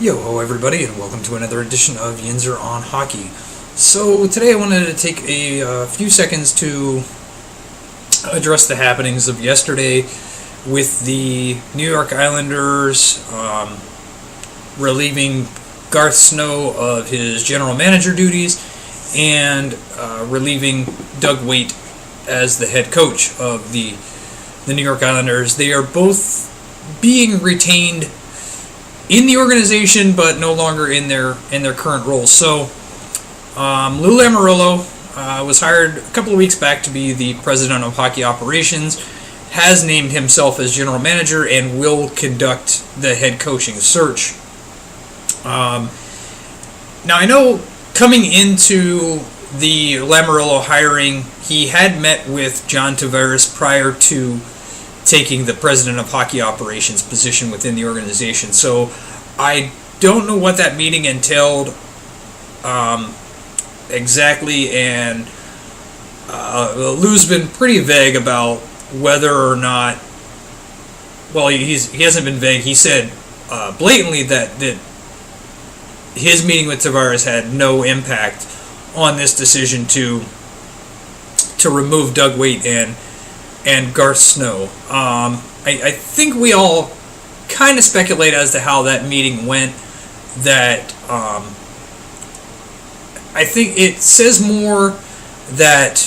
Yo, everybody, and welcome to another edition of Yinzer on Hockey. So today I wanted to take a few seconds to address the happenings of yesterday with the New York Islanders relieving Garth Snow of his general manager duties and relieving Doug Weight as the head coach of the New York Islanders. They are both being retained in the organization, but no longer in their current roles. So, Lou Lamoriello was hired a couple of weeks back to be the president of hockey operations, has named himself as general manager, and will conduct the head coaching search. Now, I know coming into the Lamoriello hiring, he had met with John Tavares prior to taking the president of hockey operations position within the organization. So I don't know what that meeting entailed exactly, and Lou's been pretty vague about whether or not, well, he hasn't been vague. He said blatantly that his meeting with Tavares had no impact on this decision to remove Doug Weight and Garth Snow. I think we all kind of speculate as to how that meeting went. That I think it says more that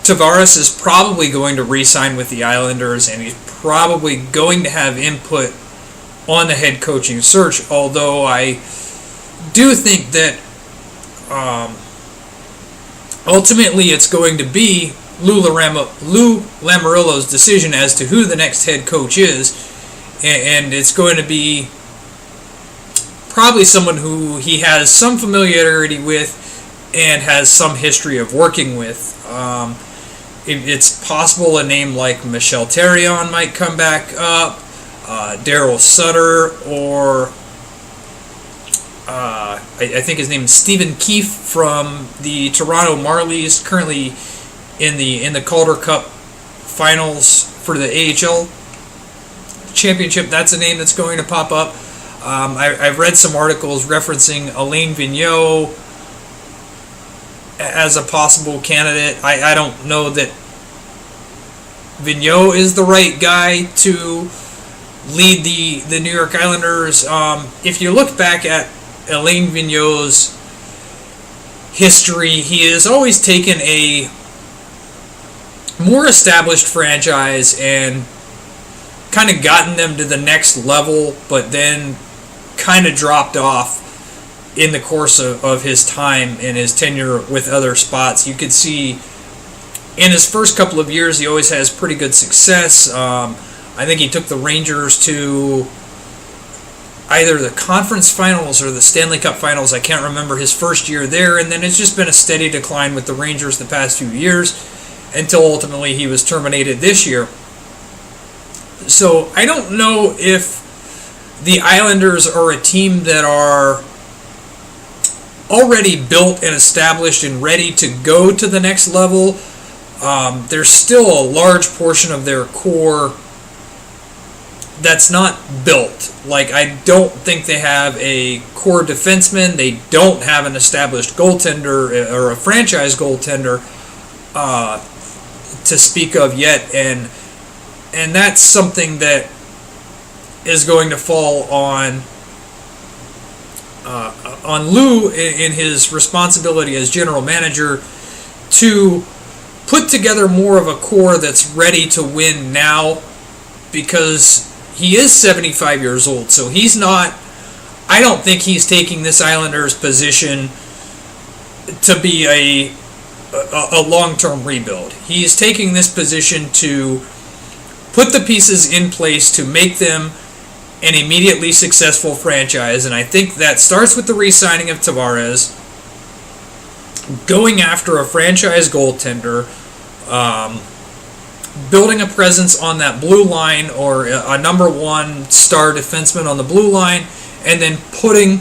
Tavares is probably going to re-sign with the Islanders, and he's probably going to have input on the head coaching search, although I do think that ultimately it's going to be Lou Lamoriello's decision as to who the next head coach is, and it's going to be probably someone who he has some familiarity with and has some history of working with. It's possible a name like Michel Therrien might come back up, Daryl Sutter, or I think his name is Stephen Keefe from the Toronto Marlies, currently in the Calder Cup finals for the AHL championship. That's a name that's going to pop up. I've read some articles referencing Alain Vigneault as a possible candidate. I don't know that Vigneault is the right guy to lead the New York Islanders. If you look back at Alain Vigneault's history, he has always taken a more established franchise and kind of gotten them to the next level, but then kind of dropped off in the course of his time and his tenure with other spots. You could see in his first couple of years, he always has pretty good success. I think he took the Rangers to either the conference finals or the Stanley Cup finals. I can't remember his first year there, and then it's just been a steady decline with the Rangers the past few years until ultimately he was terminated this year. So I don't know if the Islanders are a team that are already built and established and ready to go to the next level. There's still a large portion of their core that's not built. Like, I don't think they have a core defenseman. They don't have an established goaltender or a franchise goaltender to speak of yet, and that's something that is going to fall on Lou in his responsibility as general manager to put together more of a core that's ready to win now, because he is 75 years old, so he's not, I don't think he's taking this Islanders position to be a long-term rebuild. He's taking this position to put the pieces in place to make them an immediately successful franchise, and I think that starts with the re-signing of Tavares, going after a franchise goaltender, building a presence on that blue line, or a number one star defenseman on the blue line, and then putting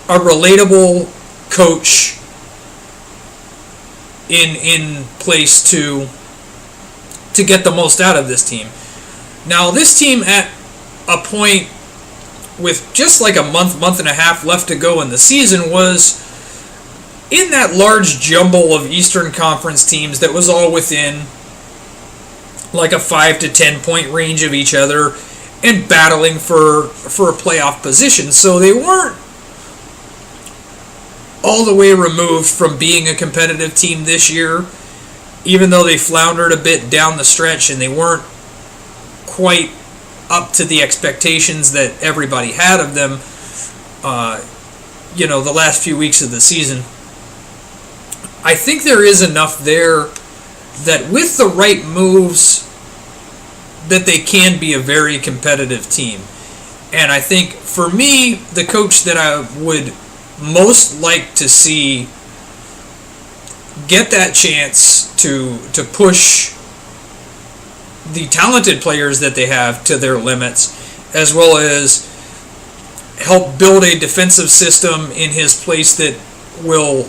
a relatable coach in place to get the most out of this team. Now, this team at a point with just like a month and a half left to go in the season, was in that large jumble of Eastern Conference teams that was all within like a 5 to 10 point range of each other and battling for a playoff position. So they weren't all the way removed from being a competitive team this year, even though they floundered a bit down the stretch and they weren't quite up to the expectations that everybody had of them, the last few weeks of the season. I think there is enough there that with the right moves that they can be a very competitive team. And I think for me, the coach that I would most like to see get that chance to push the talented players that they have to their limits, as well as help build a defensive system in his place that will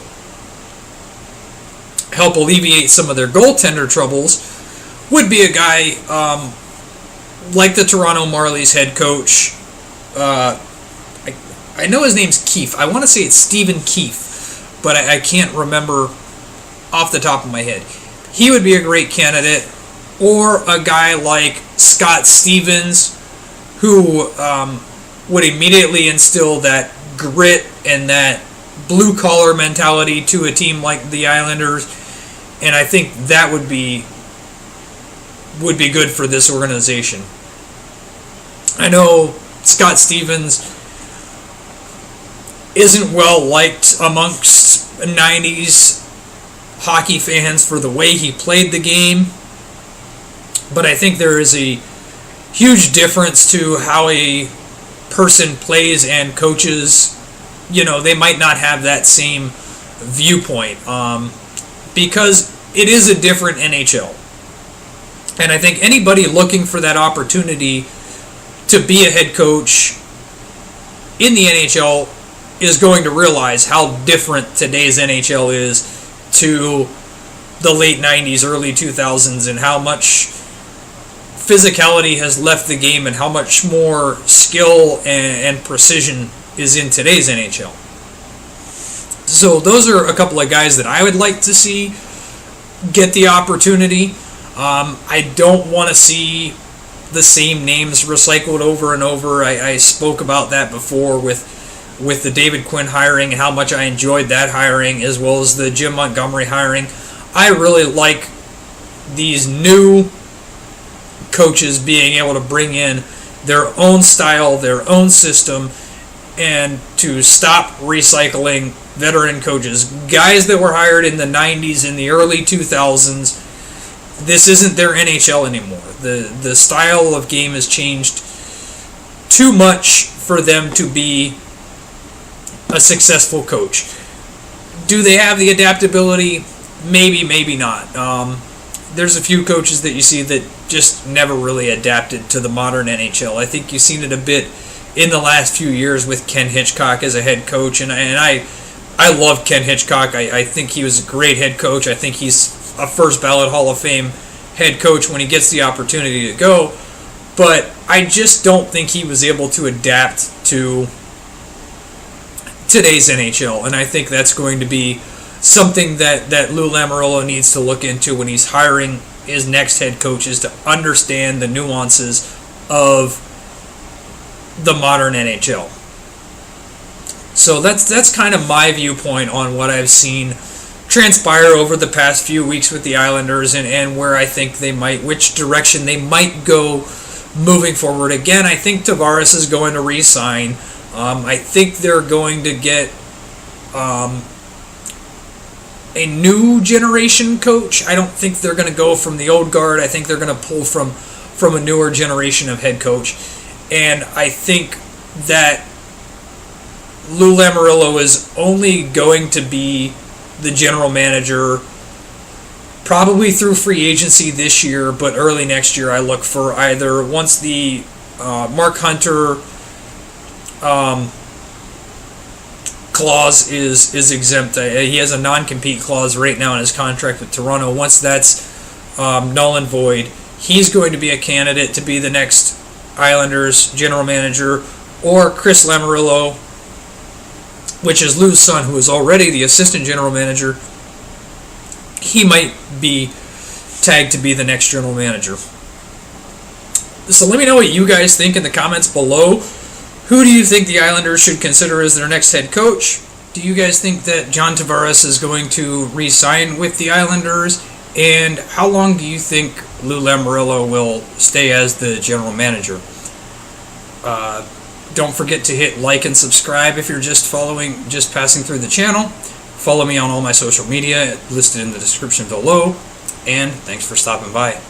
help alleviate some of their goaltender troubles, would be a guy like the Toronto Marlies head coach. I know his name's Keefe. I want to say it's Stephen Keefe, but I can't remember off the top of my head. He would be a great candidate. Or a guy like Scott Stevens, who would immediately instill that grit and that blue-collar mentality to a team like the Islanders. And I think that would be good for this organization. I know Scott Stevens isn't well liked amongst 90s hockey fans for the way he played the game, but I think there is a huge difference to how a person plays and coaches. They might not have that same viewpoint because it is a different NHL. And I think anybody looking for that opportunity to be a head coach in the NHL is going to realize how different today's NHL is to the late 90s, early 2000s, and how much physicality has left the game and how much more skill and precision is in today's NHL. So those are a couple of guys that I would like to see get the opportunity. I don't want to see the same names recycled over and over. I spoke about that before with the David Quinn hiring and how much I enjoyed that hiring, as well as the Jim Montgomery hiring. I really like these new coaches being able to bring in their own style, their own system, and to stop recycling veteran coaches. Guys that were hired in the 90s, in the early 2000s, this isn't their NHL anymore. The style of game has changed too much for them to be a successful coach. Do they have the adaptability? Maybe, maybe not. There's a few coaches that you see that just never really adapted to the modern NHL. I think you've seen it a bit in the last few years with Ken Hitchcock as a head coach, and I love Ken Hitchcock. I think he was a great head coach. I think he's a first ballot Hall of Fame head coach when he gets the opportunity to go, but I just don't think he was able to adapt to today's NHL, and I think that's going to be something that Lou Lamoriello needs to look into when he's hiring his next head coaches, to understand the nuances of the modern NHL. So that's kind of my viewpoint on what I've seen transpire over the past few weeks with the Islanders, and where I think they might, which direction they might go moving forward. Again, I think Tavares is going to re-sign. I think they're going to get a new generation coach. I don't think they're going to go from the old guard. I think they're going to pull from a newer generation of head coach. And I think that Lou Lamoriello is only going to be the general manager probably through free agency this year, but early next year I look for either, once the Mark Hunter clause is exempt. He has a non-compete clause right now in his contract with Toronto. Once that's null and void, he's going to be a candidate to be the next Islanders general manager, or Chris Lamoriello, which is Lou's son, who is already the assistant general manager. He might be tagged to be the next general manager. So let me know what you guys think in the comments below. Who do you think the Islanders should consider as their next head coach? Do you guys think that John Tavares is going to re-sign with the Islanders? And how long do you think Lou Lamoriello will stay as the general manager? Don't forget to hit like and subscribe if you're just passing through the channel. Follow me on all my social media listed in the description below. And thanks for stopping by.